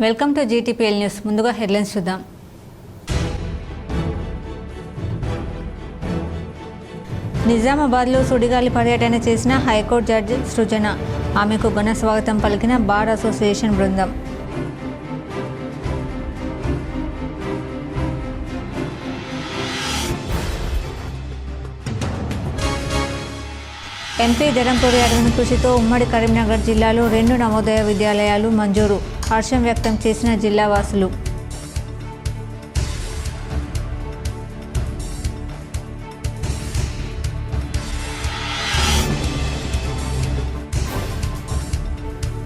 Welcome to GTPL news. ముందుగా headlines చూద్దాం. నిజామాబాద్లో సుడిగాలి పర్యటన చేసిన హైకోర్టు జడ్జి సృజన. ఆమెకు ఘన స్వాగతం పలికిన బార్ అసోసియేషన్ బృందం. ఎంపీ ధరంపూరి అరవింద్ కృషితో ఉమ్మడి కరీంనగర్ జిల్లాలో 2 నవోదయ విద్యాలయాలు మంజూరు. హర్షం వ్యక్తం చేసిన జిల్లావాసులు.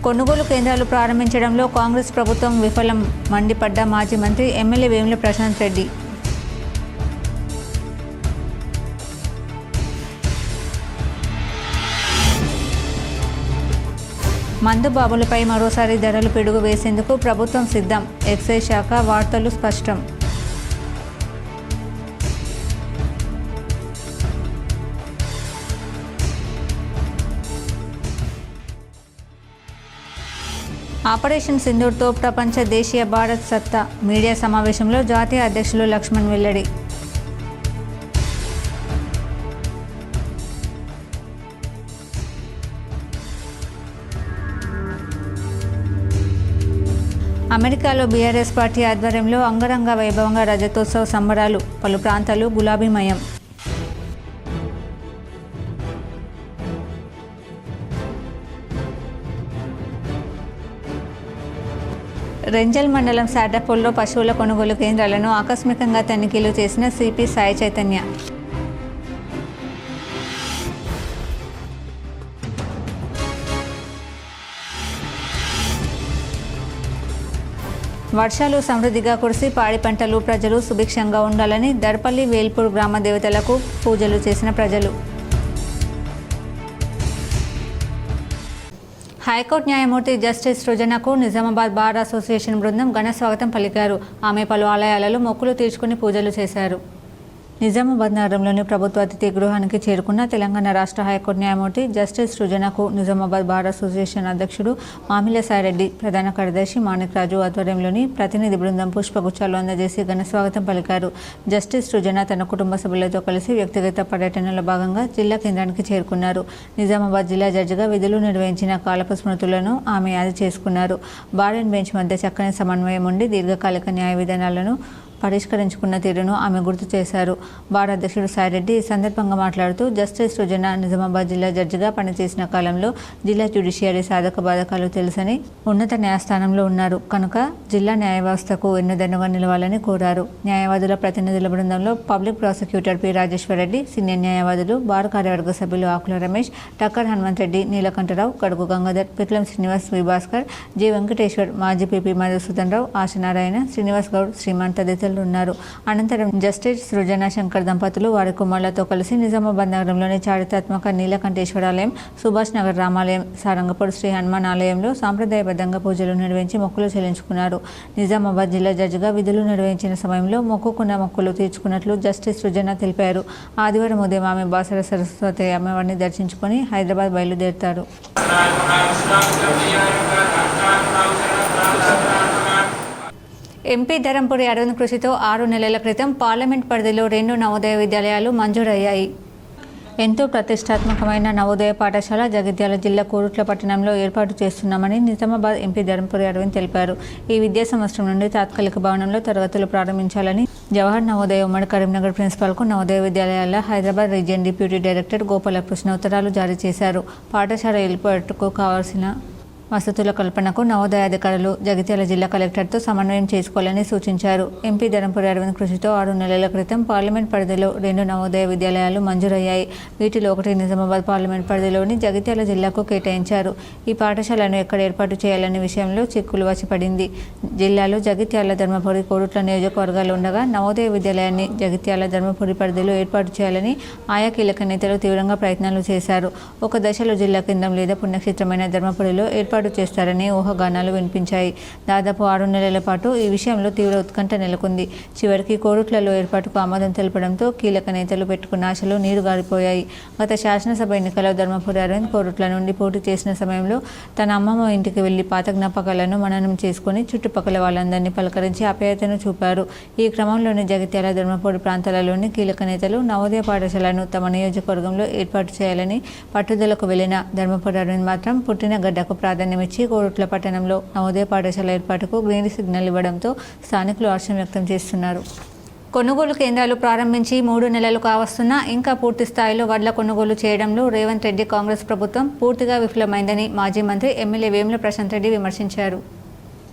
కొనుగోలు కేంద్రాలు ప్రారంభించడంలో కాంగ్రెస్ ప్రభుత్వం విఫలం మండిపడ్డ మాజీ మంత్రి ఎమ్మెల్యే వేముల ప్రశాంత్ రెడ్డి. మందు బాబులపై మరోసారి ధరలు పిడుగు వేసేందుకు ప్రభుత్వం సిద్ధం. ఎక్సైజ్ శాఖ వార్తలు స్పష్టం. ఆపరేషన్ సింధూర్తో ప్రపంచ దేశీయ భారత్ సత్తా. మీడియా సమావేశంలో జాతీయ అధ్యక్షులు లక్ష్మణ్ వెల్లడి. అమెరికాలో బీఆర్ఎస్ పార్టీ ఆధ్వర్యంలో అంగరంగ వైభవంగా రజతోత్సవ సంబరాలు. పలు ప్రాంతాలు గులాబీమయం. రెంజల్ మండలం శాటపూల్లో పశువుల కొనుగోలు కేంద్రాలను ఆకస్మికంగా తనిఖీలు చేసిన సిపి సాయి చైతన్య. వర్షాలు సమృద్ధిగా కురిసి పాడి పంటలు ప్రజలు సుభిక్షంగా ఉండాలని దర్పల్లి వేల్పూర్ గ్రామ దేవతలకు పూజలు చేసిన ప్రజలు. హైకోర్టు న్యాయమూర్తి జస్టిస్ సృజనకు నిజామాబాద్ బార్ అసోసియేషన్ బృందం ఘన స్వాగతం పలికారు. ఆమె పలు ఆలయాలలో మొక్కులు తీర్చుకుని పూజలు చేశారు. నిజామాబాద్ నగరంలోని ప్రభుత్వ అతిథి గృహానికి చేరుకున్న తెలంగాణ రాష్ట్ర హైకోర్టు న్యాయమూర్తి జస్టిస్ సృజనకు నిజామాబాద్ బార్ అసోసియేషన్ అధ్యక్షుడు మామిల సాయిరెడ్డి, ప్రధాన కార్యదర్శి మాణిక్ రాజు ఆధ్వర్యంలోని ప్రతినిధి బృందం పుష్పగుచ్చాలు అందజేసి ఘన స్వాగతం పలికారు. జస్టిస్ సృజన తన కుటుంబ సభ్యులతో కలిసి వ్యక్తిగత పర్యటనలో భాగంగా జిల్లా కేంద్రానికి చేరుకున్నారు. నిజామాబాద్ జిల్లా జడ్జిగా విధులు నిర్వహించిన కాలపు స్మృతులను ఆమె యాది చేసుకున్నారు. బార్ అండ్ బెంచ్ మధ్య చక్కని సమన్వయం ఉండి దీర్ఘకాలిక న్యాయ విధానాలను పరిష్కరించుకున్న తీరును ఆమె గుర్తు చేశారు. బార్ అధ్యక్షుడు సాయిరెడ్డి ఈ సందర్భంగా మాట్లాడుతూ జస్టిస్ సృజన నిజామాబాద్ జిల్లా జడ్జిగా పనిచేసిన కాలంలో జిల్లా జ్యుడిషియరీ సాధక బాధకాలు తెలుసని, ఉన్నత న్యాయస్థానంలో ఉన్నారు కనుక జిల్లా న్యాయ వ్యవస్థకు వెన్నుదన్నుగా నిలవాలని కోరారు. న్యాయవాదుల ప్రతినిధుల బృందంలో public prosecutor P Rajeshwar Reddy, senior న్యాయవాదులు, బార్ కార్యవర్గ సభ్యులు ఆకుల రమేష్, టక్కర్ హనుమంత్ రెడ్డి, నీలకంఠరావు, కడుగు గంగాధర్, పిట్లం శ్రీనివాస్, విభాస్కర్, జి వెంకటేశ్వర్, మాజీ పిపి మధుసూదన్ రావు, ఆశనారాయణ, శ్రీనివాస్ గౌడ్, శ్రీమాన్ తదితరులు ఉన్నారు. అనంతరం జస్టిస్ సృజన శంకర్ దంపతులు వారి కుమారులతో కలిసి నిజామాబాద్ నగరంలోని చారిత్రాత్మక నీలకంఠేశ్వరాలయం, సుభాష్ నగర్ రామాలయం, సారంగపూర్ శ్రీ హనుమాన్ ఆలయంలో సాంప్రదాయబద్ధంగా పూజలు నిర్వహించి మొక్కులు చెల్లించుకున్నారు. నిజామాబాద్ జిల్లా జడ్జిగా విధులు నిర్వహించిన సమయంలో మొక్కుకున్న మొక్కులు తీర్చుకున్నట్లు జస్టిస్ సృజన తెలిపారు. ఆదివారం ఉదయం ఆమె బాసర సరస్వతి అమ్మవారిని దర్శించుకొని హైదరాబాద్ బయలుదేరుతారు. ఎంపీ ధరంపూరి అరవింద్ కృషితో 6 నెలల క్రితం పార్లమెంట్ పరిధిలో 2 నవోదయ విద్యాలయాలు మంజూరయ్యాయి. ఎంతో ప్రతిష్టాత్మకమైన నవోదయ పాఠశాల జగిత్యాల జిల్లా కోరుట్ల పట్టణంలో ఏర్పాటు చేస్తున్నామని నిజామాబాద్ ఎంపీ ధరంపూరి అరవింద్ తెలిపారు. ఈ విద్యా సంవత్సరం నుండి తాత్కాలిక భవనంలో తరగతులు ప్రారంభించాలని జవహర్ నవోదయ ఉమ్మడి కరీంనగర్ ప్రిన్సిపాల్కు నవోదయ విద్యాలయాల Hyderabad region deputy director Gopalakrishna ఉత్తరాలు జారీ చేశారు. పాఠశాల ఏర్పాటుకు కావాల్సిన వసతుల కల్పనకు నవోదయ అధికారులు జగిత్యాల జిల్లా కలెక్టర్తో సమన్వయం చేసుకోవాలని సూచించారు. ఎంపీ ధరంపూరి అరవింద్ కృషితో 6 నెలల క్రితం పార్లమెంట్ పరిధిలో 2 నవోదయ విద్యాలయాలు మంజూరయ్యాయి. వీటిలో ఒకటి నిజామాబాద్ పార్లమెంట్ పరిధిలోని జగిత్యాల జిల్లాకు కేటాయించారు. ఈ పాఠశాలను ఎక్కడ ఏర్పాటు చేయాలనే విషయంలో చిక్కులు వచ్చి పడింది. జిల్లాలో జగిత్యాల, ధర్మపురి, కోరుట్ల నియోజకవర్గాలు ఉండగా నవోదయ విద్యాలయాన్ని జగిత్యాల, ధర్మపురి పరిధిలో ఏర్పాటు చేయాలని ఆయా కీలక నేతలు తీవ్రంగా ప్రయత్నాలు చేశారు. ఒక దశలో జిల్లా కేంద్రం లేదా పుణ్యక్షేత్రమైన ధర్మపురిలో ఏర్పాటు ఏర్పాటు చేస్తారని ఊహాగానాలు వినిపించాయి. దాదాపు 6 నెలల పాటు ఈ విషయంలో తీవ్ర ఉత్కంఠ నెలకొంది. చివరికి కోరుట్లలో ఏర్పాటుకు ఆమోదం తెలపడంతో కీలక నేతలు పెట్టుకున్న ఆశలు నీరు గారిపోయాయి. గత శాసనసభ ఎన్నికల్లో ధర్మపురి అరవింద్ కోరుట్ల నుండి పోటీ చేసిన సమయంలో తన అమ్మమ్మ ఇంటికి వెళ్లి పాత జ్ఞాపకాలను మననం చేసుకుని చుట్టుపక్కల వాళ్ళందరినీ పలకరించి ఆప్యాయతను చూపారు. ఈ క్రమంలోనే జగిత్యాల, ధర్మపురి ప్రాంతాలలోని కీలక నేతలు నవోదయ పాఠశాలను తమ నియోజకవర్గంలో ఏర్పాటు చేయాలని పట్టుదలకు వెళ్లిన ధర్మపురి అరవింద్ మాత్రం పుట్టిన గడ్డకు ప్రాధాన్యమిచ్చి కోరుట్ల పట్టణంలో నవోదయ పాఠశాల ఏర్పాటుకు గ్రీన్ సిగ్నల్ ఇవ్వడంతో స్థానికులు హర్షం వ్యక్తం చేస్తున్నారు. కొనుగోలు కేంద్రాలు ప్రారంభించి 3 నెలలు కావస్తున్నా ఇంకా పూర్తి స్థాయిలో వడ్ల కొనుగోలు చేయడంలో రేవంత్ రెడ్డి కాంగ్రెస్ ప్రభుత్వం పూర్తిగా విఫలమైందని మాజీ మంత్రి ఎమ్మెల్యే వేముల ప్రశాంత్ రెడ్డి విమర్శించారు.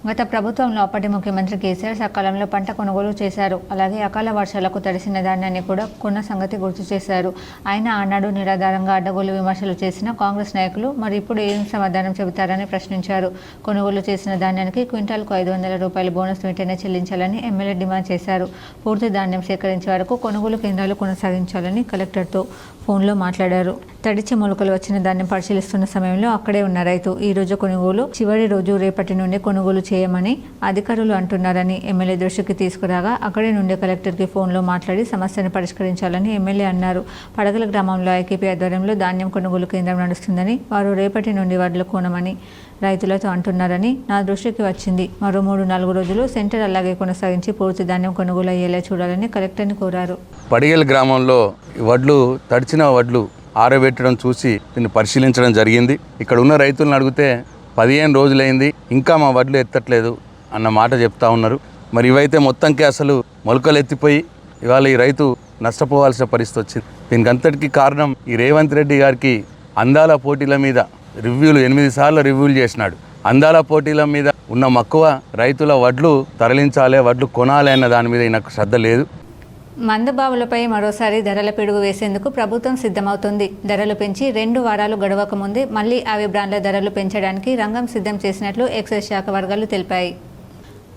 గత ప్రభుత్వంలో అప్పటి ముఖ్యమంత్రి కేసీఆర్ సకాలంలో పంట కొనుగోలు చేశారు. అలాగే అకాల వర్షాలకు తడిసిన ధాన్యాన్ని కూడా కొన్న సంగతి గుర్తు చేశారు. అయినా ఆనాడు నిరాధారంగా అడ్డగోలు విమర్శలు చేసిన కాంగ్రెస్ నాయకులు మరి ఇప్పుడు ఏం సమాధానం చెబుతారని ప్రశ్నించారు. కొనుగోలు చేసిన ధాన్యానికి క్వింటాల్కు 500 రూపాయల బోనస్ వెంటనే చెల్లించాలని ఎమ్మెల్యే డిమాండ్ చేశారు. పూర్తి ధాన్యం సేకరించే వరకు కొనుగోలు కేంద్రాలు కొనసాగించాలని కలెక్టర్తో ఫోన్లో మాట్లాడారు. తడిచి మొలకలు వచ్చిన ధాన్యం పరిశీలిస్తున్న సమయంలో అక్కడే ఉన్న రైతు ఈ రోజు కొనుగోలు చివరి రోజు రేపటి నుండి కొనుగోలు చేయమని అధికారులు అంటున్నారని ఎమ్మెల్యే దృష్టికి తీసుకురాగా అక్కడి నుండి కలెక్టర్కి ఫోన్లో మాట్లాడి సమస్యను పరిష్కరించాలని ఎమ్మెల్యే అన్నారు. పడగల గ్రామంలో ఐకేపీ ఆధ్వర్యంలో ధాన్యం కొనుగోలు కేంద్రం నడుస్తుందని, వారు రేపటి నుండి వడ్లు కొనమని రైతులతో అంటున్నారని నా దృష్టికి వచ్చింది. మరో 3-4 రోజులు సెంటర్ అలాగే కొనసాగించి పూర్తి ధాన్యం కొనుగోలు అయ్యేలా చూడాలని కలెక్టర్ని కోరారు. పడిగల గ్రామంలో వడ్లు తడిచిన వడ్లు ఆరబెట్టడం చూసి దీన్ని పరిశీలించడం జరిగింది. ఇక్కడ ఉన్న రైతులను అడిగితే 15 రోజులైంది, ఇంకా మా వడ్లు ఎత్తట్లేదు అన్న మాట చెప్తా ఉన్నారు. మరి ఇవైతే మొత్తంకి అసలు మొలకలు ఎత్తిపోయి ఇవాళ ఈ రైతు నష్టపోవాల్సిన పరిస్థితి వచ్చింది. దీనికి అంతటికీ కారణం ఈ రేవంత్ రెడ్డి గారికి అందాల పోటీల మీద రివ్యూలు 8 సార్లు రివ్యూలు చేసినాడు. అందాల పోటీల మీద ఉన్న మక్కువ రైతుల వడ్లు తరలించాలి, వడ్లు కొనాలి అన్న దాని మీద నాకు శ్రద్ధ లేదు. మందుబావులపై మరోసారి ధరల పిడుగు వేసేందుకు ప్రభుత్వం సిద్ధమవుతుంది. ధరలు పెంచి 2 వారాలు గడవక ముందే మళ్లీ అవి బ్రాండ్ల ధరలు పెంచడానికి రంగం సిద్ధం చేసినట్లు ఎక్సైజ్ శాఖ వర్గాలు తెలిపాయి.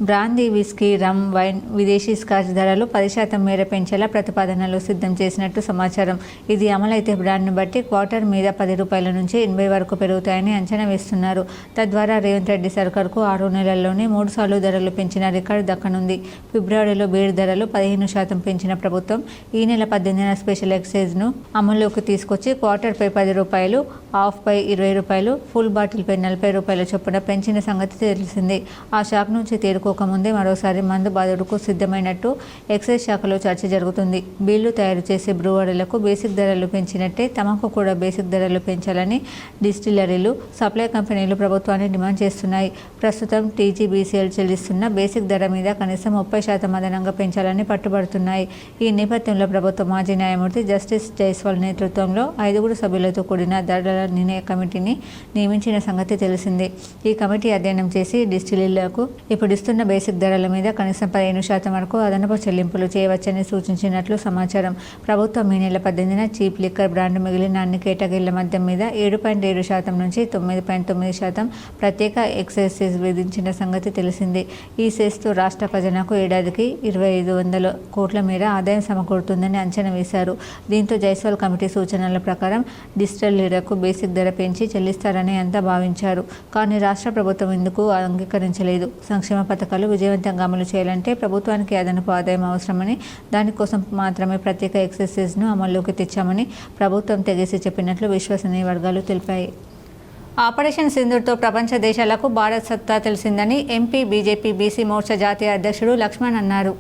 బ్రాందీ, విస్కీ, రమ్, వైన్, విదేశీ స్కాచ్ ధరలు 10% మేర పెంచేలా ప్రతిపాదనలు సిద్ధం చేసినట్టు సమాచారం. ఇది అమలైతే బ్రాండ్ను బట్టి క్వార్టర్ మీద 10 రూపాయల నుంచి 80 వరకు పెరుగుతాయని అంచనా వేస్తున్నారు. తద్వారా రేవంత్ రెడ్డి సర్కార్కు 6 నెలల్లోనే 3 సార్లు ధరలు పెంచిన రికార్డు దక్కనుంది. ఫిబ్రవరిలో బీర్ ధరలు 15% పెంచిన ప్రభుత్వం ఈ నెల 18న స్పెషల్ ఎక్సైజ్ను అమల్లోకి తీసుకొచ్చి క్వార్టర్పై 10 రూపాయలు, హాఫ్పై 20 రూపాయలు, ఫుల్ బాటిల్పై 40 రూపాయల చొప్పున పెంచిన సంగతి తెలిసిందే. ఆ షాక్ నుంచి తేరుకోకముందే మరోసారి మందు బాదుడుకు సిద్ధమైనట్టు ఎక్సైజ్ శాఖలో చర్చ జరుగుతుంది. బీళ్లు తయారు చేసే బ్రూవరీలకు బేసిక్ ధరలు పెంచినట్టే తమకు కూడా బేసిక్ ధరలు పెంచాలని డిస్టిలరీలు, సప్లై కంపెనీలు ప్రభుత్వాన్ని డిమాండ్ చేస్తున్నాయి. ప్రస్తుతం టీజీబీసీఎల్ చెల్లిస్తున్న బేసిక్ ధర మీద కనీసం 30% అదనంగా పెంచాలని పట్టుబడుతున్నాయి. ఈ నేపథ్యంలో ప్రభుత్వ మాజీ న్యాయమూర్తి జస్టిస్ జైస్వాల్ నేతృత్వంలో 5 సభ్యులతో కూడిన ధరల నిర్ణయ కమిటీని నియమించిన సంగతి తెలిసిందే. ఈ కమిటీ అధ్యయనం చేసి డిస్టిలరీలకు ఇప్పుడు ఇస్తున్న బేసిక్ ధరల మీద కనీసం 15% వరకు అదనపు చెల్లింపులు చేయవచ్చని సూచించినట్లు సమాచారం. ప్రభుత్వం ఈ నెల 18న చీప్ లిక్కర్ బ్రాండ్ మిగిలిన అన్ని కేటగిరీల మద్యం మీద 7.7% నుంచి 9.9% ప్రత్యేక ఎక్సైజ్ సెస్ విధించిన సంగతి తెలిసిందే. ఈ సెస్తో రాష్ట్ర ఖజానాకు ఏడాదికి 2,500 కోట్ల మేర ఆదాయం సమకూరుతుందని అంచనా వేశారు. దీంతో జైస్వాల్ కమిటీ సూచనల ప్రకారం డిస్టిలరీలకు బేసిక్ ధర పెంచి చెల్లిస్తారని అంతా భావించారు. కానీ రాష్ట్ర ప్రభుత్వం ఇందుకు అంగీకరించలేదు. సంక్షేమ పథకాలు విజయవంతంగా అమలు చేయాలంటే ప్రభుత్వానికి అదనపు ఆదాయం అవసరమని, దానికోసం మాత్రమే ప్రత్యేక ఎక్సైజ్ను అమల్లోకి తెచ్చామని ప్రభుత్వం తెగేసి చెప్పినట్లు విశ్వసనీయ వర్గాలు తెలిపాయి. ఆపరేషన్ సింధూర్తో ప్రపంచ దేశాలకు భారత్ సత్తా తెలిసిందని ఎంపీ బీజేపీ బీసీ మోర్చా జాతీయ అధ్యక్షుడు లక్ష్మణ్ అన్నారు.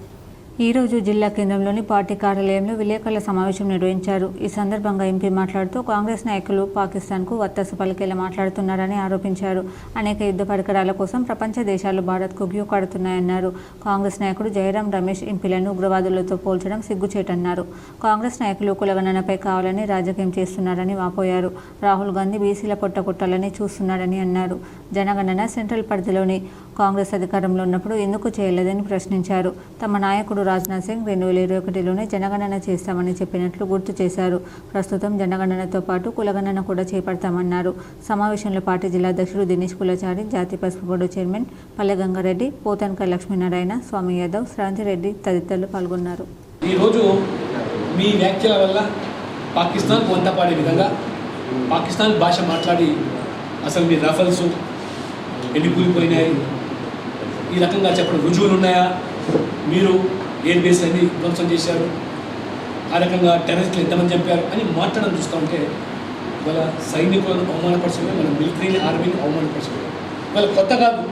ఈరోజు జిల్లా కేంద్రంలోని పార్టీ కార్యాలయంలో విలేకరుల సమావేశం నిర్వహించారు. ఈ సందర్భంగా ఎంపీ మాట్లాడుతూ కాంగ్రెస్ నాయకులు పాకిస్తాన్కు వత్తాసు పలికేలా మాట్లాడుతున్నారని ఆరోపించారు. అనేక యుద్ధ పరికరాల కోసం ప్రపంచ దేశాలు భారత్కు క్యూ కడుతున్నాయన్నారు. కాంగ్రెస్ నాయకుడు జయరాం రమేష్ ఎంపీలను ఉగ్రవాదులతో పోల్చడం సిగ్గుచేటన్నారు. కాంగ్రెస్ నాయకులు కులగణనపై కావాలని రాజకీయం చేస్తున్నారని వాపోయారు. రాహుల్ గాంధీ బీసీల పొట్ట కొట్టాలని చూస్తున్నాడని అన్నారు. జనగణన సెంట్రల్ పరిధిలోని కాంగ్రెస్ అధికారంలో ఉన్నప్పుడు ఎందుకు చేయలేదని ప్రశ్నించారు. తమ నాయకుడు రాజ్నాథ్ సింగ్ 2021లోనే జనగణన చేస్తామని చెప్పినట్లు గుర్తు చేశారు. ప్రస్తుతం జనగణనతో పాటు కులగణన కూడా చేపడతామన్నారు. సమావేశంలో పార్టీ జిల్లా అధ్యక్షుడు దినేష్ కులచారి, జాతీయ పసుపు బోర్డు చైర్మన్ పల్లె గంగారెడ్డి, పోతన్క లక్ష్మీనారాయణ, స్వామి యాదవ్, శ్రాంతిరెడ్డి తదితరులు పాల్గొన్నారు. ఈరోజు మీ వ్యాఖ్యల వల్ల పాకిస్తాన్ వంతపాడే విధంగా పాకిస్తాన్ భాష మాట్లాడి అసలు మీ రఫల్స్ ఎన్ని కూలిపోయినాయి, ఈ రకంగా చెప్పడం రుజువులు ఉన్నాయా, మీరు ఎయిర్ బేస్ అన్ని ధ్వంసం చేశారు, ఆ రకంగా టెర్రరిస్టులు ఎంతమంది చంపారు అని మాట్లాడడం చూస్తూ ఉంటే వాళ్ళ సైనికులను అవమానపరచడమే, మన మిలిటరీని ఆర్మీని అవమానపరచడమే. వాళ్ళ కొత్త కాదు,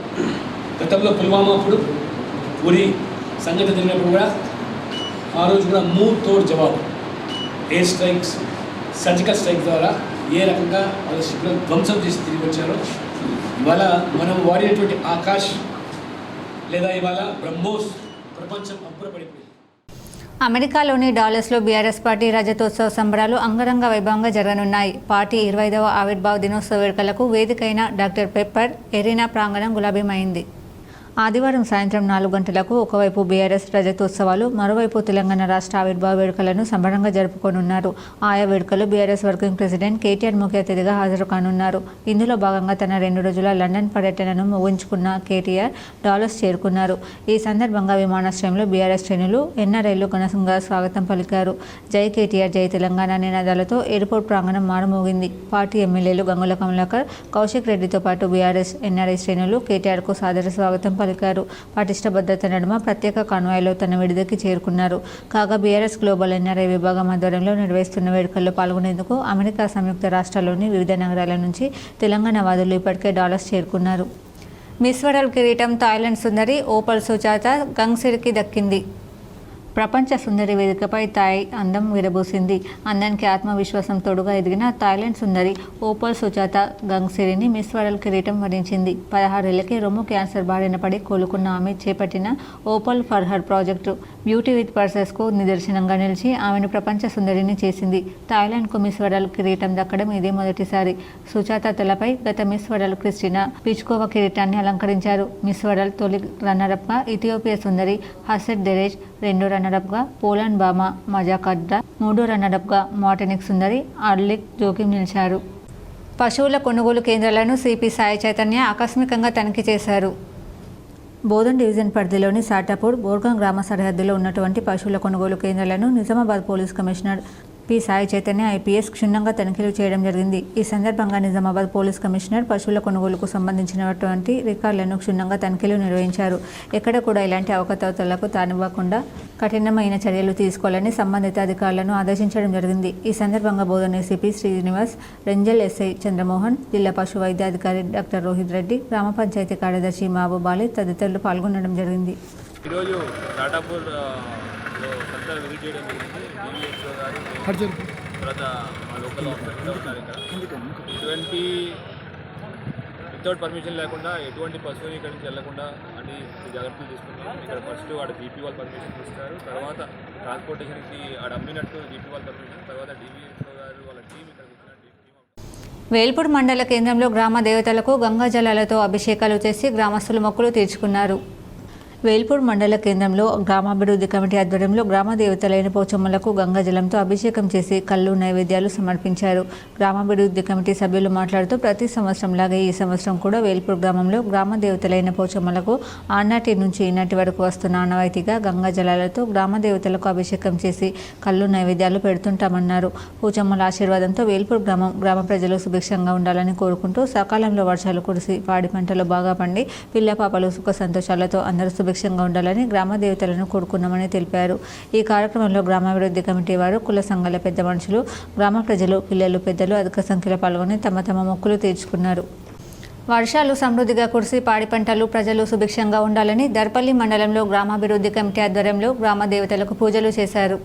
గతంలో పుల్వామా అప్పుడు ఉరి సంఘటన జరిగినప్పుడు కూడా ఆ రోజు కూడా మూడు తోడు జవాబు, ఎయిర్ స్ట్రైక్స్, సర్జికల్ స్ట్రైక్ ద్వారా ఏ రకంగా వాళ్ళ శిబిరం ధ్వంసం చేసి తిరిగి వచ్చారో ఇవాళ మనం వాడినటువంటి ఆకాష్ లేదా ఇవాళ బ్రహ్మోస్ ప్రపంచం అబ్బురపడిపోయింది. అమెరికాలోని డాలస్లో బీఆర్ఎస్ పార్టీ రజతోత్సవ సంబరాలు అంగరంగ వైభవంగా జరగనున్నాయి. పార్టీ 25వ ఆవిర్భావ దినోత్సవ వేడుకలకు వేదికైన డాక్టర్ పెప్పర్ ఎరీనా ప్రాంగణం గులాబీమైంది. ఆదివారం సాయంత్రం 4 గంటలకు ఒకవైపు బీఆర్ఎస్ రజతోత్సవాలు, మరోవైపు తెలంగాణ రాష్ట్ర ఆవిర్భావ వేడుకలను సంబరంగా జరుపుకోనున్నారు. ఆయా వేడుకలు బీఆర్ఎస్ వర్కింగ్ ప్రెసిడెంట్ కేటీఆర్ ముఖ్య అతిథిగా హాజరు కానున్నారు. ఇందులో భాగంగా తన 2 రోజుల లండన్ పర్యటనను ముగించుకున్న కేటీఆర్ డాలస్ చేరుకున్నారు. ఈ సందర్భంగా విమానాశ్రయంలో బీఆర్ఎస్ శ్రేణులు, ఎన్ఆర్ఐలు ఘనంగా స్వాగతం పలికారు. జై కేటీఆర్, జై తెలంగాణ నినాదాలతో ఎయిర్పోర్ట్ ప్రాంగణం మారుమోగింది. పార్టీ ఎమ్మెల్యేలు గంగుల కమలాకర్, కౌశిక్ రెడ్డితో పాటు బీఆర్ఎస్, ఎన్ఆర్ఐ శ్రేణులు కేటీఆర్కు సాదర స్వాగతం పలికారు. పటిష్ట భద్రత నడుమ ప్రత్యేక కాన్వాయ్లో తన విడిదికి చేరుకున్నారు. కాగా బీఆర్ఎస్ గ్లోబల్ ఎన్ఆర్ఐ విభాగం ఆధ్వర్యంలో నిర్వహిస్తున్న వేడుకల్లో పాల్గొనేందుకు అమెరికా సంయుక్త రాష్ట్రాల్లోని వివిధ నగరాల నుంచి తెలంగాణ వాదులు ఇప్పటికే డాలస్ చేరుకున్నారు. మిస్ వరల్డ్ కిరీటం థాయిలాండ్ సుందరి ఓపల్ సుజాత గంగ్సిరికి దక్కింది. ప్రపంచ సుందరి వేదికపై థాయ్ అందం విరబూసింది. అందానికి ఆత్మవిశ్వాసం తోడుగా ఎదిగిన థాయిలాండ్ సుందరి ఓపల్ సుజాత గంగ్సిరిని మిస్ వరల్డ్ కిరీటం వరించింది. 16 ఏళ్లకే రొమ్ము క్యాన్సర్ బారిన పడి కోలుకున్న ఆమె చేపట్టిన opal for her project beauty with పర్సెస్కు నిదర్శనంగా నిలిచి ఆమెను ప్రపంచ సుందరిని చేసింది. థాయిలాండ్కు మిస్ వరల్డ్ కిరీటం దక్కడం ఇదే మొదటిసారి. సుజాత తలపై గత మిస్ వరల్డ్ క్రిస్టినా పిచ్కోవా కిరీటాన్ని అలంకరించారు. మిస్ వరల్డ్ తొలి రన్నరప్గా ఇథియోపియా సుందరి హసెట్ దెరేజ్, 2 రన్నరప్గా పోలాండ్ బామా మజాకడ్డా, 3 రన్నరప్గా మార్టినిక్ సుందరి అర్లిక్ జోకిం నిలిచారు. పశువుల కొనుగోలు కేంద్రాలను సిపి సాయి చైతన్య ఆకస్మికంగా తనిఖీ చేశారు. బోధన్ డివిజన్ పరిధిలోని సాటాపూర్, బోర్గాం గ్రామ సరిహద్దులో ఉన్నటువంటి పశువుల కొనుగోలు కేంద్రాలను Nizamabad police commissioner P Sai Chaitanya IPS క్షుణ్ణంగా తనిఖీలు చేయడం జరిగింది. ఈ సందర్భంగా నిజామాబాద్ పోలీస్ కమిషనర్ పశువుల కొనుగోలుకు సంబంధించినటువంటి రికార్డులను క్షుణ్ణంగా తనిఖీలు నిర్వహించారు. ఎక్కడ కూడా ఇలాంటి అవకతవకలకు తానివ్వకుండా కఠినమైన చర్యలు తీసుకోవాలని సంబంధిత అధికారులను ఆదేశించడం జరిగింది. ఈ సందర్భంగా బోధన్ ఏసీపీ శ్రీనివాస్, రెంజల్ ఎస్ఐ చంద్రమోహన్, జిల్లా పశు వైద్యాధికారి డాక్టర్ రోహిత్ రెడ్డి, గ్రామ పంచాయతీ కార్యదర్శి మహబూబ్ అలీ తదితరులు పాల్గొనడం జరిగింది. ఈరోజు టాటాపూర్లో సంతలు విజిట్ చేయడం జరిగింది. డివిఎస్ఓ గారు తర్వాత మా లోకల్ ఆఫీసర్ కూడా ఉన్నారు. ఇక్కడ వితౌట్ పర్మిషన్ లేకుండా ఎటువంటి పశువుని ఇక్కడి నుంచి వెళ్లకుండా అన్ని జాగ్రత్తలు తీసుకున్నాం. ఇక్కడ ఫస్ట్ ఆడ జీపీ వాళ్ళు పర్మిషన్ ఇస్తారు, తర్వాత ట్రాన్స్పోర్టేషన్కి ఆడ అమ్మినట్టు జీపీ వాళ్ళు పర్మిషన్, తర్వాత డివిఎస్ఓ గారు వాళ్ళ టీం ఇక్కడ వేల్పూర్ మండల కేంద్రంలో గ్రామ దేవతలకు గంగా జలాలతో అభిషేకాలు చేసి గ్రామస్తులు మొక్కులు తీర్చుకున్నారు. వేల్పూర్ మండల కేంద్రంలో గ్రామాభివృద్ధి కమిటీ ఆధ్వర్యంలో గ్రామ దేవతలైన పోచమ్మలకు గంగాజలంతో అభిషేకం చేసి కళ్ళు నైవేద్యాలు సమర్పించారు. గ్రామాభివృద్ధి కమిటీ సభ్యులు మాట్లాడుతూ ప్రతి సంవత్సరంలాగే ఈ సంవత్సరం కూడా వేల్పూర్ గ్రామంలో గ్రామ దేవతలైన పోచమ్మలకు ఆనాటి నుంచి ఈనాటి వరకు వస్తున్న ఆనవాయితీగా గంగా జలాలతో గ్రామ దేవతలకు అభిషేకం చేసి కళ్ళు నైవేద్యాలు పెడుతుంటామన్నారు. పోచమ్మల ఆశీర్వాదంతో వేల్పూర్ గ్రామ ప్రజలు సుభిక్షంగా ఉండాలని కోరుకుంటూ సకాలంలో వర్షాలు కురిసి పాడి పంటలు బాగా పండి పిల్ల పాపలు సుఖ సంతోషాలతో అందరూ సుభిక్షంగా ఉండాలని గ్రామ దేవతలను కోరుకున్నామని తెలిపారు. ఈ కార్యక్రమంలో గ్రామాభివృద్ధి కమిటీ వారు, కుల సంఘాల పెద్ద మనుషులు, గ్రామ ప్రజలు, పిల్లలు, పెద్దలు అధిక సంఖ్యలో పాల్గొని తమ మొక్కులు తీర్చుకున్నారు. వర్షాలు సమృద్ధిగా కురిసి పాడి పంటలు ప్రజలు సుభిక్షంగా ఉండాలని దర్పల్లి మండలంలో గ్రామాభివృద్ధి కమిటీ ఆధ్వర్యంలో గ్రామ దేవతలకు పూజలు చేశారు.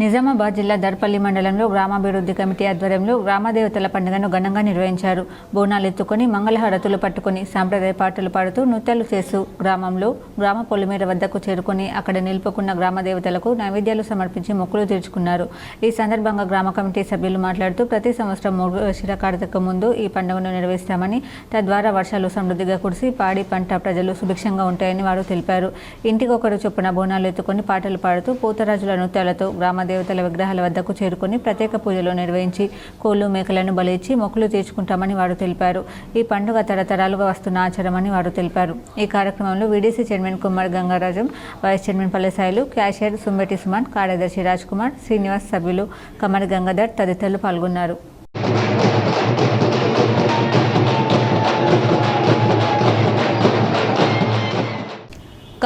నిజామాబాద్ జిల్లా దర్పల్లి మండలంలో గ్రామాభివృద్ధి కమిటీ ఆధ్వర్యంలో గ్రామదేవతల పండుగను ఘనంగా నిర్వహించారు. బోనాలు ఎత్తుకొని మంగళహారతులు పట్టుకొని సాంప్రదాయ పాటలు పాడుతూ నృత్యాలు చేస్తూ గ్రామంలో గ్రామ పొలిమేర వద్దకు చేరుకొని అక్కడ నిలుపుకున్న గ్రామదేవతలకు నైవేద్యాలు సమర్పించి మొక్కులు తీర్చుకున్నారు. ఈ సందర్భంగా గ్రామ కమిటీ సభ్యులు మాట్లాడుతూ ప్రతి సంవత్సరం మృగశిర కార్తెకు ముందు ఈ పండుగను నిర్వహిస్తామని, తద్వారా వర్షాలు సమృద్ధిగా కురిసి పాడి పంట ప్రజలు సుభిక్షంగా ఉంటాయని వారు తెలిపారు. ఇంటికొకరు చొప్పున బోనాలు ఎత్తుకొని పాటలు పాడుతూ పోతరాజుల నృత్యాలతో గ్రామ దేవతల విగ్రహాల వద్దకు చేరుకొని ప్రత్యేక పూజలు నిర్వహించి కోళ్లు మేకలను బలిచ్చి మొక్కులు తీర్చుకుంటామని వారు తెలిపారు. ఈ పండుగ తరతరాలుగా వస్తున్న ఆచారమని వారు తెలిపారు. ఈ కార్యక్రమంలో VDC chairman Kumar Gangarajam, vice chairman Pallesailu, cashier Sumbeti Suman, కార్యదర్శి రాజ్ కుమార్, శ్రీనివాస్, సభ్యులు కమర్ గంగాధర్ తదితరులు పాల్గొన్నారు.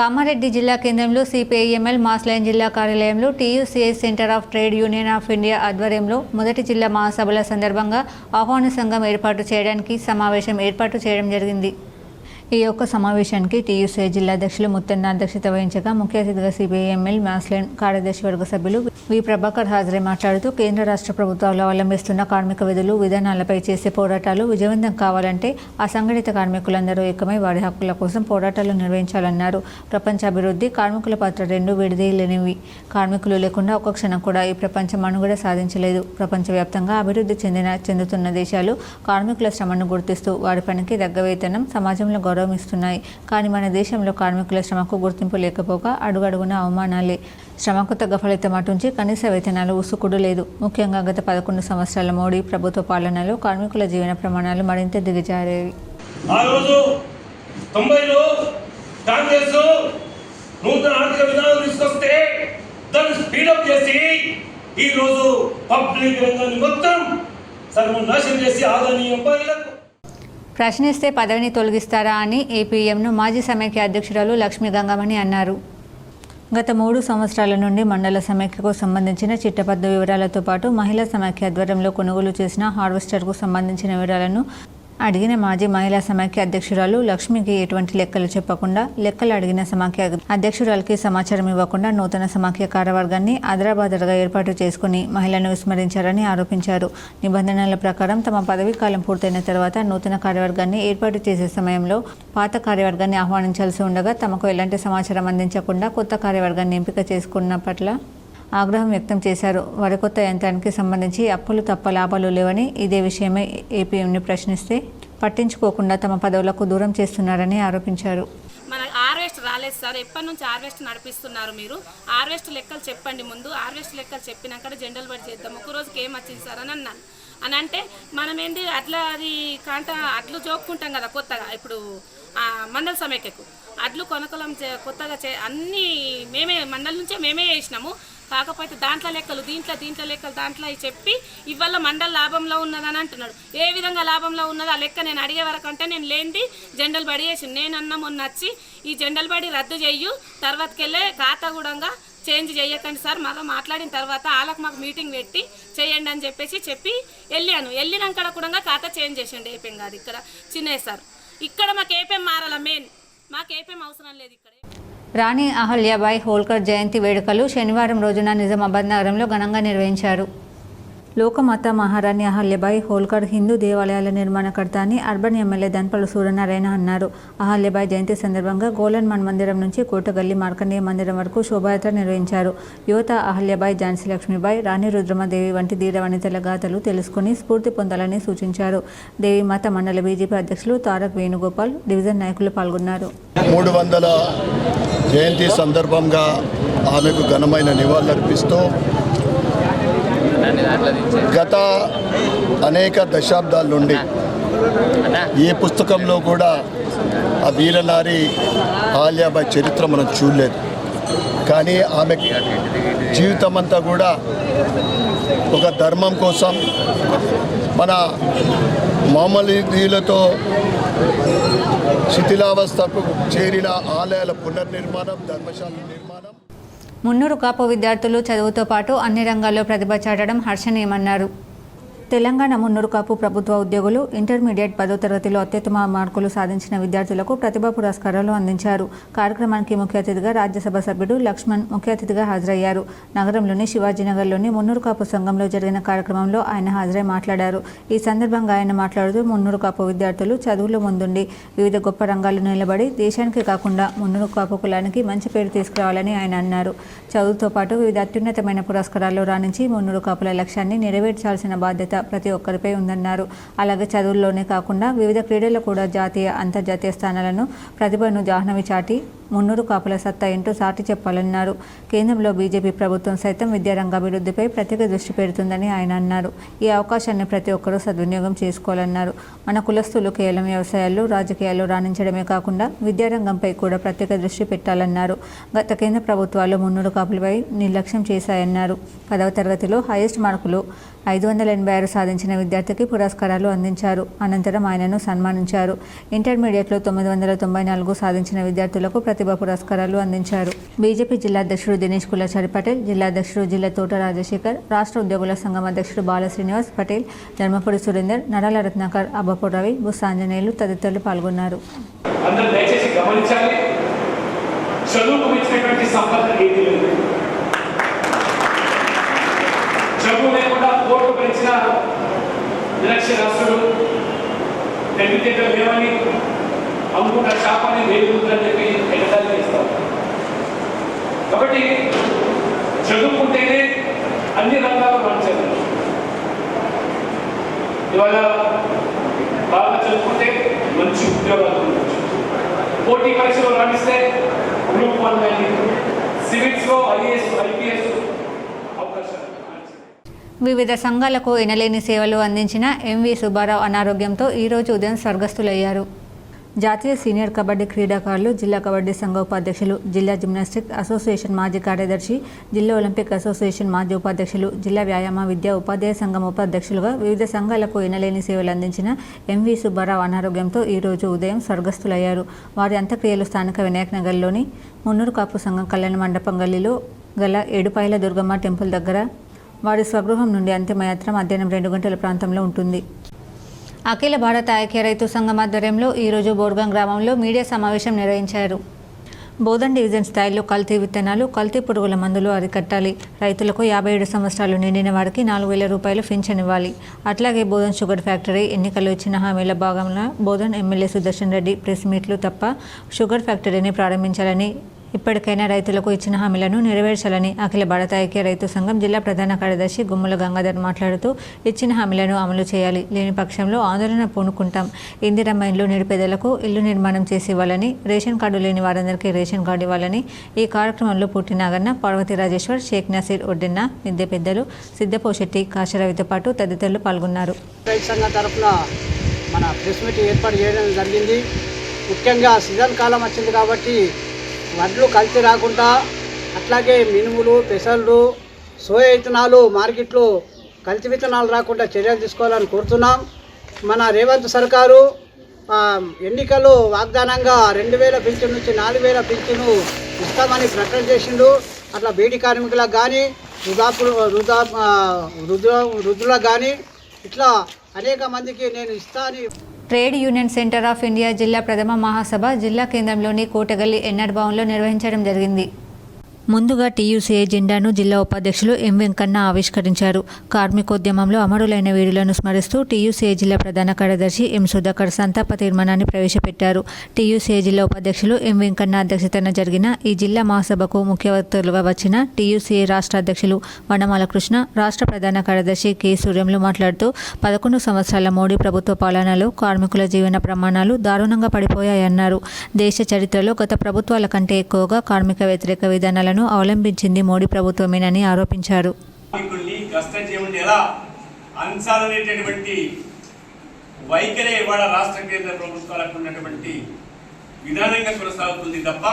కామారెడ్డి జిల్లా కేంద్రంలో సిపిఐఎంఎల్ మాస్లైన్ జిల్లా కార్యాలయంలో TUCI centre of trade union of India ఆధ్వర్యంలో మొదటి జిల్లా మహాసభల సందర్భంగా ఆహ్వాన సంఘం ఏర్పాటు చేయడానికి సమావేశం ఏర్పాటు చేయడం జరిగింది. ఈ యొక్క సమావేశానికి టీయూసీఐ జిల్లా అధ్యక్షులు ముత్తన్న అధ్యక్షత వహించగా ముఖ్య అతిథిగా సిపిఐఎంఎల్ మాస్లైన్ కార్యదర్శి వర్గ సభ్యులు వి ప్రభాకర్ హాజరై మాట్లాడుతూ కేంద్ర రాష్ట్ర ప్రభుత్వాలు అవలంబిస్తున్న కార్మిక విధులు విధానాలపై చేసే పోరాటాలు విజయవంతం కావాలంటే అసంఘటిత కార్మికులందరూ ఏకమై వారి హక్కుల కోసం పోరాటాలు నిర్వహించాలన్నారు. ప్రపంచ అభివృద్ధి కార్మికుల పాత్ర రెండు విడదీయలేనివి. కార్మికులు లేకుండా ఒక్క క్షణం కూడా ఈ ప్రపంచం మనుగడ సాధించలేదు. ప్రపంచవ్యాప్తంగా అభివృద్ధి చెందుతున్న దేశాలు కార్మికుల శ్రమను గుర్తిస్తూ వారి పనికి తగ్గ వేతనం సమాజంలో గౌరవమిస్తున్నాయి. కానీ మన దేశంలో కార్మికుల శ్రమకు గుర్తింపు లేకపోగా అడుగడుగున అవమానాలే. శ్రమకు తగ్గ ఫలితం అటుంచి కనీస వేతనాలు ఉసుకుడు లేదు. ముఖ్యంగా గత 11 సంవత్సరాల మోడీ ప్రభుత్వ పాలనలో కార్మికుల జీవన ప్రమాణాలు మరింత దిగజారేవి. ఆ రోజు 90లో కాంగ్రెస్ నూతన ఆర్థిక విధానం తీసుకొస్తే దాన్ని స్పీడప్ చేసి ఈ రోజు పబ్లిక్ రంగాన్ని మొత్తం సర్వనాశనం చేసి ఆదాని ఎంపైర్లకు ప్రశ్నిస్తే పదవిని తొలగిస్తారా అని ఏపీఎంను మాజీ సమైక్య అధ్యక్షురాలు లక్ష్మీ గంగమణి అన్నారు. గత 3 సంవత్సరాల నుండి మండల సమైక్యకు సంబంధించిన చిట్టపద్దు వివరాలతో పాటు మహిళా సమైక్య ఆధ్వర్యంలో కొనుగోలు చేసిన హార్వెస్టర్కు సంబంధించిన వివరాలను అడిగిన మాజీ మహిళా సమైక్య అధ్యక్షురాలు లక్ష్మికి ఎటువంటి లెక్కలు చెప్పకుండా లెక్కలు అడిగిన సమాఖ్య అధ్యక్షురాలకి సమాచారం ఇవ్వకుండా నూతన సమాఖ్య కార్యవర్గాన్ని ఆదరాబాదరగా ఏర్పాటు చేసుకుని మహిళను విస్మరించారని ఆరోపించారు. నిబంధనల ప్రకారం తమ పదవీ కాలం పూర్తయిన తర్వాత నూతన కార్యవర్గాన్ని ఏర్పాటు చేసే సమయంలో పాత కార్యవర్గాన్ని ఆహ్వానించాల్సి ఉండగా తమకు ఎలాంటి సమాచారం అందించకుండా కొత్త కార్యవర్గాన్ని ఎంపిక చేసుకున్న పట్ల ఆగ్రహం వ్యక్తం చేశారు. వరికొత్త యంత్రానికి సంబంధించి అప్పులు తప్ప లాభాలు లేవని ఇదే విషయమై ఏపీఎంని ప్రశ్నిస్తే పట్టించుకోకుండా తమ పదవులకు దూరం చేస్తున్నారని ఆరోపించారు. మన హార్వెస్ట్ రాలేదు సార్, ఎప్పటి నుంచి హార్వెస్ట్ నడిపిస్తున్నారు మీరు? హార్వెస్ట్ లెక్కలు చెప్పండి ముందు. హార్వెస్ట్ లెక్కలు చెప్పినాక జనరల్ బడి చేద్దాం. ఒక రోజుకి ఏం వచ్చింది సార్ అని అన్నాను. అని అంటే మనం ఏంది అట్లా అది అడ్లు జోక్కుంటాం కదా కొత్తగా. ఇప్పుడు మండల సమైక్యకు అడ్లు కొనకలం కొత్తగా అన్నీ మేమే మండలి నుంచే మేమే చేసినాము. కాకపోతే దాంట్లో లెక్కలు దీంట్లో లెక్కలు దాంట్లో చెప్పి ఇవాళ మండల లాభంలో ఉన్నదని అంటున్నాడు. ఏ విధంగా లాభంలో ఉన్నదో ఆ లెక్క నేను అడిగే వరకు అంటే నేను లేనిది జనరల్ బడి చేసి నేనన్నా మొన్న వచ్చి ఈ జనరల్ బడి రద్దు చెయ్యు, తర్వాతకెళ్ళే ఖాతా కూడా చేంజ్ చేయకండి సార్. మళ్ళీ మాట్లాడిన తర్వాత వాళ్ళకి మాకు మీటింగ్ పెట్టి చేయండి అని చెప్పి వెళ్ళినాక కూడా ఖాతా చేంజ్ చేసిండు. ఏపీఎం కాదు ఇక్కడ చిన్నయ్య సార్. ఇక్కడ మాకు ఏపీఎం మారాల మెయిన్, మాకు ఏపీఎం అవసరం లేదు. ఇక్కడ రాణి అహల్యాబాయి హోల్కర్ జయంతి వేడుకలు శనివారం రోజున నిజామాబాద్ నగరంలో ఘనంగా నిర్వహించారు. లోకమాత మహారాణి అహల్యాబాయి హోల్కర్ హిందూ దేవాలయాల నిర్మాణకర్త అని అర్బన్ ఎమ్మెల్యే దంపల సూర్యనారాయణ అన్నారు. అహల్యాబాయి జయంతి సందర్భంగా గోలన్ మన్ మందిరం నుంచి కోటగల్లి మార్కండేయ మందిరం వరకు శోభాయాత్ర నిర్వహించారు. యువత అహల్యాబాయి, ఝాన్సీ లక్ష్మీబాయి, రాణి రుద్రమదేవి వంటి ధీర వనితల గాథలు తెలుసుకుని స్ఫూర్తి పొందాలని సూచించారు. దేవీమాత మండల బీజేపీ అధ్యక్షులు తారక్ వేణుగోపాల్, డివిజన్ నాయకులు పాల్గొన్నారు. 300 జయంతి సందర్భంగా ఆమెకు ఘనమైన నివాళులర్పిస్తూ గత అనేక దశాబ్దాల నుండి ఏ పుస్తకంలో కూడా ఆ వీరనారి అహల్యాబాయి చరిత్ర మనం చూడలేదు. కానీ ఆమె జీవితం అంతా కూడా ఒక ధర్మం కోసం, మన మామూలీలతో శిథిలావస్థకు చేరిన ఆలయాల పునర్నిర్మాణం, ధర్మశాల నిర్మాణం. మున్నూరు కాపు విద్యార్థులు చదువుతో పాటు అన్ని రంగాల్లో ప్రతిభ చాటడం హర్షణీయమన్నారు. తెలంగాణ మున్నూరు కాపు ప్రభుత్వ ఉద్యోగులు ఇంటర్మీడియట్ 10వ తరగతిలో అత్యుత్తమ మార్కులు సాధించిన విద్యార్థులకు ప్రతిభా పురస్కారాలు అందించారు. కార్యక్రమానికి ముఖ్య అతిథిగా రాజ్యసభ సభ్యుడు లక్ష్మణ్ ముఖ్య అతిథిగా హాజరయ్యారు. నగరంలోని శివాజీనగర్లోని మున్నూరు కాపు సంఘంలో జరిగిన కార్యక్రమంలో ఆయన హాజరై మాట్లాడారు. ఈ సందర్భంగా ఆయన మాట్లాడుతూ మున్నూరు కాపు విద్యార్థులు చదువులో ముందుండి వివిధ గొప్ప రంగాల్లో నిలబడి దేశానికి కాకుండా మున్నూరు కాపు కులానికి మంచి పేరు తీసుకురావాలని ఆయన అన్నారు. చదువుతో పాటు వివిధ అత్యున్నతమైన పురస్కారాల్లో రాణించి మున్నూరు కాపుల లక్ష్యాన్ని నెరవేర్చాల్సిన బాధ్యత ప్రతి ఒక్కరిపై ఉందన్నారు. అలాగే చదువుల్లోనే కాకుండా వివిధ క్రీడల్లో కూడా జాతీయ, అంతర్జాతీయ స్థానాలను ప్రతిభను జాహ్నవి చాటి మున్నూరు కాపుల సత్తా ఏంటో సాటి చెప్పాలన్నారు. కేంద్రంలో బీజేపీ ప్రభుత్వం సైతం విద్యారంగ అభివృద్ధిపై ప్రత్యేక దృష్టి పెడుతుందని ఆయన అన్నారు. ఈ అవకాశాన్ని ప్రతి ఒక్కరూ సద్వినియోగం చేసుకోవాలన్నారు. మన కులస్తులు కేవలం వ్యవసాయాల్లో, రాజకీయాల్లో రాణించడమే కాకుండా విద్యారంగంపై కూడా ప్రత్యేక దృష్టి పెట్టాలన్నారు. గత కేంద్ర ప్రభుత్వాలు మున్నూరు కాపులపై నిర్లక్ష్యం చేశాయన్నారు. 10వ తరగతిలో హైయెస్ట్ మార్కులు 586 సాధించిన విద్యార్థికి పురస్కారాలు అందించారు. అనంతరం ఆయనను సన్మానించారు. ఇంటర్మీడియట్లో 994 సాధించిన విద్యార్థులకు ప్రతి ప్రతిభా పురస్కారాలు అందించారు. బీజేపీ జిల్లా అధ్యక్షుడు దినేష్ కులాచారి పటేల్, జిల్లా అధ్యక్షుడు జిల్లా తోట రాజశేఖర్, రాష్ట్ర ఉద్యోగుల సంఘం అధ్యక్షుడు బాల శ్రీనివాస్ పటేల్, ధర్మపురి సురేందర్, నరాల రత్నాకర్, అబ్బపూర్ రవి, బుస్ ఆంజనేయులు తదితరులు పాల్గొన్నారు. అందరూ దయచేసి గమనించాలి, చదువుకు ఇచ్చినటువంటి సంపద ఏది లేదు. చదువు లేకుండా కోర్టు పెంచిన నిరక్షరాస్యుడు తెలివితేటలు లేవని అమ్ముకున్న శాపాన్ని వేలుగుతుందని చెప్పి ఎడతాలు ఇస్తారు. కాబట్టి చదువుకుంటేనే అన్ని రంగాలు మార్చారు. ఇవాళ బాగా చదువుకుంటే మంచి ఉద్యోగాలు ఉండొచ్చు. పోటీ పరీక్షలో రాణిస్తే గ్రూప్ 1 కానీ సివిల్స్లో ఐఏఎస్ ఐపీఎస్ అవకాశాలు. వివిధ సంఘాలకు ఎనలేని సేవలు అందించిన ఎంవి సుబ్బారావు అనారోగ్యంతో ఈరోజు ఉదయం స్వర్గస్థులయ్యారు. జాతీయ సీనియర్ కబడ్డీ క్రీడాకారులు, జిల్లా కబడ్డీ సంఘ ఉపాధ్యక్షులు, జిల్లా జిమ్నాస్టిక్ అసోసియేషన్ మాజీ కార్యదర్శి, జిల్లా ఒలింపిక్ అసోసియేషన్ మాజీ ఉపాధ్యక్షులు, జిల్లా వ్యాయామ విద్యా ఉపాధ్యాయ సంఘం ఉపాధ్యక్షులుగా వివిధ సంఘాలకు ఎనలేని సేవలు అందించిన ఎంవి సుబ్బారావు అనారోగ్యంతో ఈరోజు ఉదయం స్వర్గస్థులయ్యారు. వారి అంత్యక్రియలు స్థానిక వినాయక్ నగర్లోని మున్నూరు కాపు సంఘం కళ్యాణ మండపం గల్లీలో గల ఏడుపాయల దుర్గమ్మ టెంపుల్ దగ్గర వారి స్వగృహం నుండి అంతిమయాత్ర మధ్యాహ్నం 2 గంటల ప్రాంతంలో ఉంటుంది. అఖిల భారత ఐక్య రైతు సంఘం ఆధ్వర్యంలో ఈరోజు బోర్గాం గ్రామంలో మీడియా సమావేశం నిర్వహించారు. బోధన్ డివిజన్ స్థాయిలో కల్తీ విత్తనాలు, కల్తీ పురుగుల మందులు అరికట్టాలి. రైతులకు 57 సంవత్సరాలు నిండిన వారికి 4,000 రూపాయలు పింఛన్ ఇవ్వాలి. అట్లాగే బోధన్ షుగర్ ఫ్యాక్టరీ ఎన్నికల్లో ఇచ్చిన హామీల భాగంగా బోధన్ ఎమ్మెల్యే సుదర్శన్ రెడ్డి ప్రెస్ మీట్లు తప్ప షుగర్ ఫ్యాక్టరీని ప్రారంభించాలని, ఇప్పటికైనా రైతులకు ఇచ్చిన హామీలను నెరవేర్చాలని అఖిల భారత ఐక్య రైతు సంఘం జిల్లా ప్రధాన కార్యదర్శి గుమ్మల గంగాధర్ మాట్లాడుతూ ఇచ్చిన హామీలను అమలు చేయాలి, లేని పక్షంలో ఆందోళన పూనుకుంటాం. ఇందిరమ్మ ఇండ్లు నిరుపేదలకు ఇల్లు నిర్మాణం చేసి ఇవ్వాలని, రేషన్ కార్డు లేని వారందరికీ రేషన్ కార్డు ఇవ్వాలని ఈ కార్యక్రమంలో పుట్టి నాగన్న, పార్వతీ రాజేశ్వర్, షేక్ నసీర్ ఒడ్డెన్న, మిద్దె పెద్దలు, సిద్ధపోశెట్టి, కాశరవితో పాటు తదితరులు పాల్గొన్నారు. రైతు సంఘం తరఫున మన ప్రెస్ మీట్ ఏర్పాటు చేయడం జరిగింది. ముఖ్యంగా సీజన్ కాలం వచ్చింది కాబట్టి వడ్లు కల్తీ రాకుండా, అట్లాగే మినుములు, పెసళ్ళు, సోయా విత్తనాలు మార్కెట్లో కల్తీ విత్తనాలు రాకుండా చర్యలు తీసుకోవాలని కోరుతున్నాం. మన రేవంత్ సర్కారు ఎన్నికల్లో వాగ్దానంగా 2,000 పింఛను నుంచి 4,000 పింఛను ఇస్తామని ప్రకటన చేసిండు. అట్లా బీడీ కార్మికులకు కానీ, వృద్ధులకు కానీ ఇట్లా అనేక మందికి నేను ఇస్తా అని. Trade union centre of India జిల్లా ప్రథమ మహాసభ జిల్లా కేంద్రంలోని కోటగల్లి ఎన్ఆర్ భవన్లో నిర్వహించడం జరిగింది. ముందుగా టీయూసీఏ జెండాను జిల్లా ఉపాధ్యక్షులు ఎం వెంకన్న ఆవిష్కరించారు. కార్మికోద్యమంలో అమరులైన వీరులను స్మరిస్తూ టీయూసీఏ జిల్లా ప్రధాన కార్యదర్శి ఎం సుధాకర్ సంతాప తీర్మానాన్ని ప్రవేశపెట్టారు. టీయూసీఏ జిల్లా ఉపాధ్యక్షులు ఎం వెంకన్న అధ్యక్షతన జరిగిన ఈ జిల్లా మహాసభకు ముఖ్య వక్తలుగా వచ్చిన టీయూసీఏ రాష్ట్ర అధ్యక్షులు వనమాల కృష్ణ, రాష్ట్ర ప్రధాన కార్యదర్శి కె సూర్యంలు మాట్లాడుతూ 11 సంవత్సరాల మోడీ ప్రభుత్వ పాలనలో కార్మికుల జీవన ప్రమాణాలు దారుణంగా పడిపోయాయన్నారు. దేశ చరిత్రలో గత ప్రభుత్వాల కంటే ఎక్కువగా కార్మిక వ్యతిరేక విధానాలను అవలంబించింది మోడీ ప్రభుత్వమేనని ఆరోపించారు. ఎలా అంచాలనేటటువంటి వైఖరి ఇవాళ రాష్ట్ర కేంద్ర ప్రభుత్వాలకు ఉన్నటువంటి విధానంగా కొనసాగుతుంది తప్ప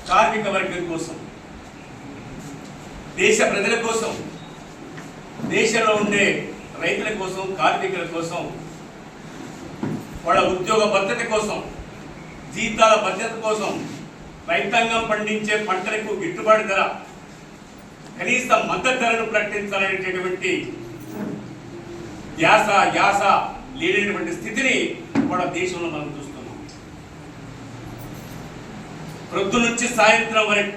కార్మిక వర్గం కోసం, దేశ ప్రజల కోసం, దేశంలో ఉండే రైతుల కోసం, కార్మికుల కోసం, వాళ్ళ ఉద్యోగ భద్రత కోసం, జీతాల భద్రత కోసం, రైతాంగం పండించే పంటలకు గిట్టుబాటు ధర, కనీస మద్దతు ధరను ప్రకటించాలనేటటువంటి యాస లేనటువంటి స్థితిని కూడా దేశంలో మనం చూస్తున్నాం. ప్రొద్దు నుంచి సాయంత్రం వరకు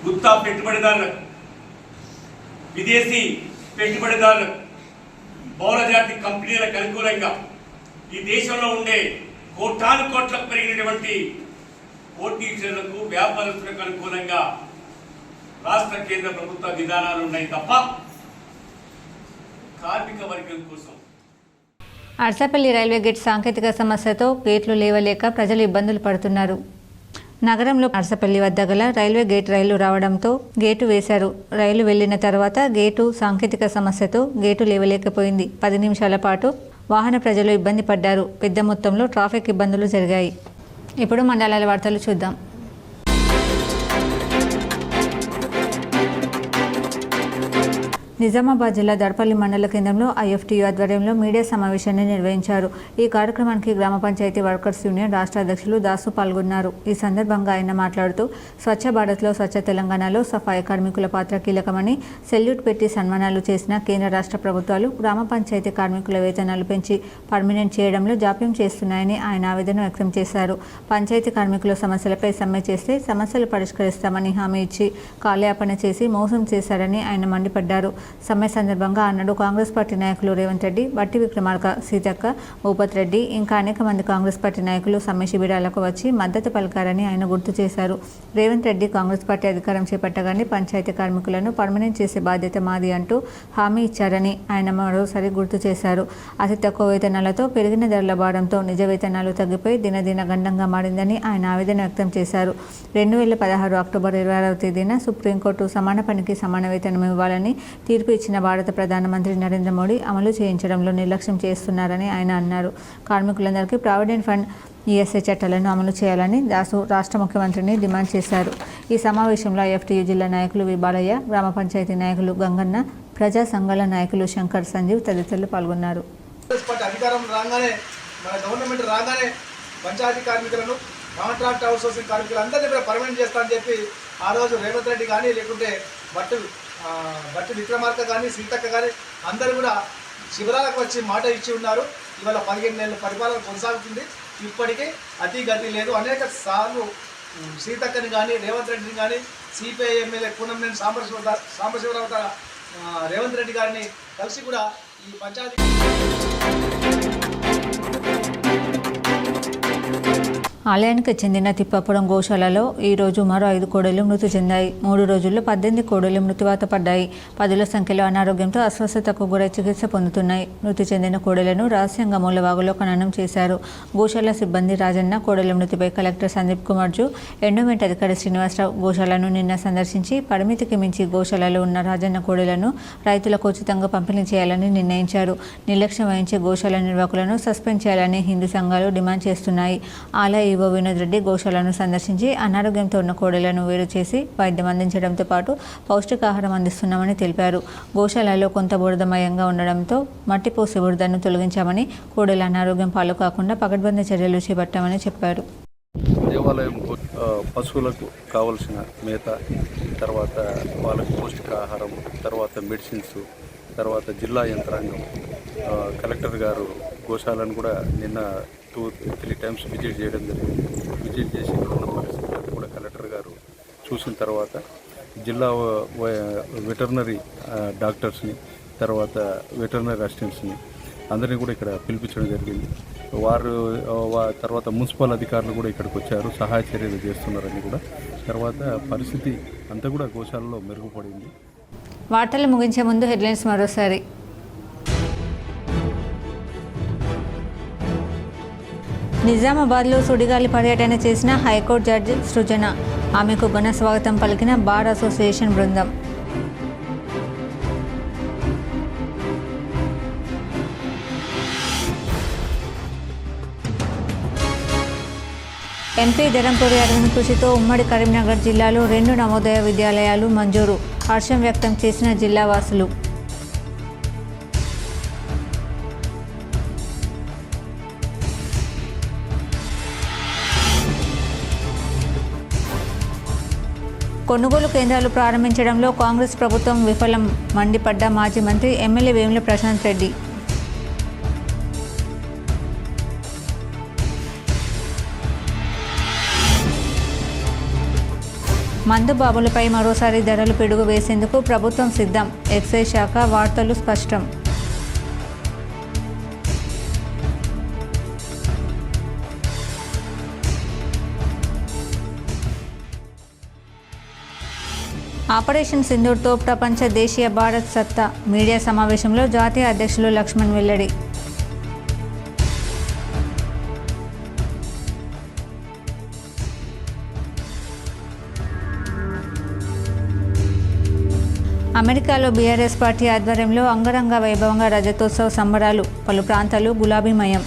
గుత్తా పెట్టుబడిదారులకు, విదేశీ పెట్టుబడిదారులకు, బహుళజాతి కంపెనీలకు అనుకూలంగా ఈ దేశంలో ఉండే కోటాను కోట్లకు పెరిగినటువంటి పోటీషర్లకు, వ్యాపారస్తులకు అనుకూలంగా రాష్ట్ర కేంద్ర ప్రభుత్వ విధానాలు ఉన్నాయి తప్ప కార్మిక వర్గం కోసం. అర్సపల్లి రైల్వే గేట్ సాంకేతిక సమస్యతో గేట్లు లేవలేక ప్రజలు ఇబ్బందులు పడుతున్నారు. నగరంలో అర్సపల్లి వద్ద గల రైల్వే గేట్ రైలు రావడంతో గేటు వేశారు. రైలు వెళ్లిన తర్వాత గేటు సాంకేతిక సమస్యతో గేటు లేవలేకపోయింది. 10 నిమిషాల పాటు వాహన ప్రజలు ఇబ్బంది పడ్డారు. పెద్ద మొత్తంలో ట్రాఫిక్ ఇబ్బందులు జరిగాయి. ఇప్పుడు మండలాల వార్తలు చూద్దాం. నిజామాబాద్ జిల్లా దర్పల్లి మండల కేంద్రంలో ఐఎఫ్టీయూ ఆధ్వర్యంలో మీడియా సమావేశాన్ని నిర్వహించారు. ఈ కార్యక్రమానికి గ్రామ పంచాయతీ వర్కర్స్ యూనియన్ రాష్ట్ర అధ్యక్షులు దాసు పాల్గొన్నారు. ఈ సందర్భంగా ఆయన మాట్లాడుతూ స్వచ్ఛ భారత్లో స్వచ్ఛ తెలంగాణలో సఫాయి కార్మికుల పాత్ర కీలకమని, సెల్యూట్ పెట్టి సన్మానాలు చేసిన కేంద్ర రాష్ట్ర ప్రభుత్వాలు గ్రామ పంచాయతీ కార్మికుల వేతనాలు పెంచి పర్మినెంట్ చేయడంలో జాప్యం చేస్తున్నాయని ఆయన ఆవేదన వ్యక్తం చేశారు. పంచాయతీ కార్మికుల సమస్యలపై సమ్మె చేస్తే సమస్యలు పరిష్కరిస్తామని హామీ ఇచ్చి కాలయాపన చేసి మోసం చేశారని ఆయన మండిపడ్డారు. సమ్మె సందర్భంగా అన్నాడు కాంగ్రెస్ పార్టీ నాయకులు రేవంత్ రెడ్డి, బట్టి విక్రమార్క, సీతక్క, భూపత్ రెడ్డి ఇంకా అనేక మంది కాంగ్రెస్ పార్టీ నాయకులు సమ్మె శిబిరాలకు వచ్చి మద్దతు పలికారని ఆయన గుర్తు చేశారు. రేవంత్ రెడ్డి కాంగ్రెస్ పార్టీ అధికారం చేపట్టగానే పంచాయతీ కార్మికులను పర్మనెంట్ చేసే బాధ్యత మాది అంటూ హామీ ఇచ్చారని ఆయన మరోసారి గుర్తు చేశారు. అతి తక్కువ వేతనాలతో పెరిగిన ధరల భారంతో నిజ వేతనాలు తగ్గిపోయి దినదిన గండంగా మారిందని ఆయన ఆవేదన వ్యక్తం చేశారు. 2016 అక్టోబర్ 26వ తేదీన సుప్రీంకోర్టు సమాన పనికి సమాన వేతనం ఇవ్వాలని తీర్పు ఇచ్చిన భారత ప్రధానమంత్రి నరేంద్ర మోడీ అమలు చేయించడంలో నిర్లక్ష్యం చేస్తున్నారని ఆయన అన్నారు. కార్మికులందరికీ ప్రావిడెంట్ ఫండ్, ఈఎస్ఐ చట్టాలను అమలు చేయాలని దాసు రాష్ట్ర ముఖ్యమంత్రిని డిమాండ్ చేశారు. ఈ సమావేశంలో ఐఎఫ్టీయూ జిల్లా నాయకులు వి బాలయ్య, గ్రామ పంచాయతీ నాయకులు గంగన్న, ప్రజా సంఘాల నాయకులు శంకర్, సంజీవ్ తదితరులు పాల్గొన్నారు. అధికారం రాగానే, మన గవర్నమెంట్ రాగానే పంచాయతీ కార్మికులను, కాంట్రాక్ట్ అవుట్సోర్సింగ్ కార్మికులందరినీ కూడా పర్మనెంట్ చేస్తా అని చెప్పి ఆ రోజు రేవంత్ రెడ్డి కానీ, లేకుంటే బట్టి విక్రమార్క కానీ, సీతక్క కానీ అందరూ కూడా శిబిరాలకు వచ్చి మాట ఇచ్చి ఉన్నారు. ఇవాళ 15 నెలల పరిపాలన కొనసాగుతుంది. ఇప్పటికీ అతి గతి లేదు. అనేక సార్లు సీతక్కని కానీ, రేవంత్ రెడ్డిని కానీ, సిపిఐ ఎమ్మెల్యే కూనంనేని సాంబశివరావు రేవంత్ రెడ్డి గారిని కలిసి కూడా ఈ పంచాయతీ ఆలయానికి చెందిన తిప్పాపురం గోశాలలో ఈరోజు మరో 5 కోడెలు మృతి చెందాయి. 3 రోజుల్లో 18 కోడెలు మృత్యువాత పడ్డాయి. 10ల సంఖ్యలో అనారోగ్యంతో అస్వస్థతకు గురై చికిత్స పొందుతున్నాయి. మృతి చెందిన కోడెలను రహస్యంగా మూలవాగులో ఖననం చేశారు. గోశాల సిబ్బంది రాజన్న కోడెల మృతిపై కలెక్టర్ సందీప్ కుమార్ జూ, ఎండోమెంట్ అధికారి శ్రీనివాసరావు గోశాలను నిన్న సందర్శించి పరిమితికి మించి గోశాలలో ఉన్న రాజన్న కోడెలను రైతులకు ఉచితంగా పంపిణీ చేయాలని నిర్ణయించారు. నిర్లక్ష్యం వహించే గోశాల నిర్వాహకులను సస్పెండ్ చేయాలని హిందూ సంఘాలు డిమాండ్ చేస్తున్నాయి. ఆలయ ఈవో వినోద్ రెడ్డి గోశాలను సందర్శించి అనారోగ్యంతో ఉన్న కోడెలను వేరు చేసి వైద్యం అందించడంతో పాటు పౌష్టికాహారం అందిస్తున్నామని తెలిపారు. గోశాలలో కొంత బురదమయంగా ఉండడంతో మట్టిపోసి బురదను తొలగించామని, కోడెల అనారోగ్యం పాలు కాకుండా పకడ్బందీ చర్యలు చేపట్టామని చెప్పారు. దేవాలయం పశువులకు కావలసిన మేత, తర్వాత వాళ్ళకి పౌష్టికాహారం, తర్వాత మెడిసిన్స్, తర్వాత జిల్లా యంత్రాంగం, కలెక్టర్ గారు గోశాలను కూడా నిన్న 2-3 టైమ్స్ విజిట్ చేయడం జరిగింది. విజిట్ చేసి ఉన్న పరిస్థితులను కూడా కలెక్టర్ గారు చూసిన తర్వాత జిల్లా వెటర్నరీ డాక్టర్స్ని, తర్వాత వెటర్నరీ అసిస్టెంట్స్ని అందరినీ కూడా ఇక్కడ పిలిపించడం జరిగింది. వారు తర్వాత మున్సిపల్ అధికారులు కూడా ఇక్కడికి వచ్చారు, సహాయ చర్యలు చేస్తున్నారని కూడా. తర్వాత పరిస్థితి అంతా కూడా గోశాలలో మెరుగుపడింది. వార్తలు ముగించే ముందు హెడ్లైన్స్ మరోసారి. నిజామాబాద్లో సుడిగాలి పర్యటన చేసిన హైకోర్టు జడ్జి సృజన, ఆమెకు ఘన స్వాగతం పలికిన బార్ అసోసియేషన్ బృందం. ఎంపీ ధరంపూరి అరవింద్ కృషితో ఉమ్మడి కరీంనగర్ జిల్లాలో 2 నవోదయ విద్యాలయాలు మంజూరు, హర్షం వ్యక్తం చేసిన జిల్లావాసులు. కొనుగోలు కేంద్రాలు ప్రారంభించడంలో కాంగ్రెస్ ప్రభుత్వం విఫలం, మండిపడ్డ మాజీ మంత్రి ఎమ్మెల్యే వేముల ప్రశాంత్ రెడ్డి. మందు బాబులపై మరోసారి ధరలు పిడుగు వేసేందుకు ప్రభుత్వం సిద్ధం, ఎక్సైజ్ శాఖ వార్తలు స్పష్టం. ఆపరేషన్ సింధూర్తో ప్రపంచ దేశీయ భారత్ సత్తా, మీడియా సమావేశంలో జాతీయ అధ్యక్షులు లక్ష్మణ్ వెల్లడి. అమెరికాలో బీఆర్ఎస్ పార్టీ ఆధ్వర్యంలో అంగరంగ వైభవంగా రజతోత్సవ సంబరాలు, పలు ప్రాంతాలు గులాబీమయం.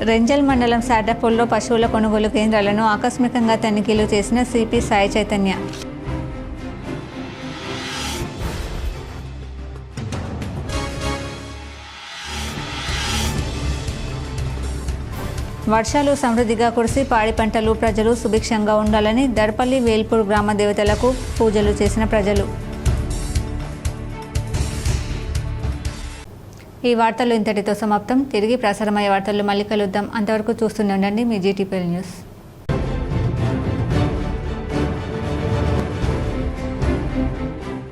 రెంజల్ మండలం శాటపూల్లో పశువుల కొనుగోలు కేంద్రాలను ఆకస్మికంగా తనిఖీలు చేసిన సిపి సాయి చైతన్య. వర్షాలు సమృద్ధిగా కురిసి పాడి పంటలు ప్రజలు సుభిక్షంగా ఉండాలని దర్పల్లి వేల్పూర్ గ్రామ దేవతలకు పూజలు చేసిన ప్రజలు. ఈ వార్తలు ఇంతటితో సమాప్తం. తిరిగి ప్రసారమయ్యే వార్తలు మళ్ళీ కలుద్దాం. అంతవరకు చూస్తూనే ఉండండి మీ జీటీపీ న్యూస్.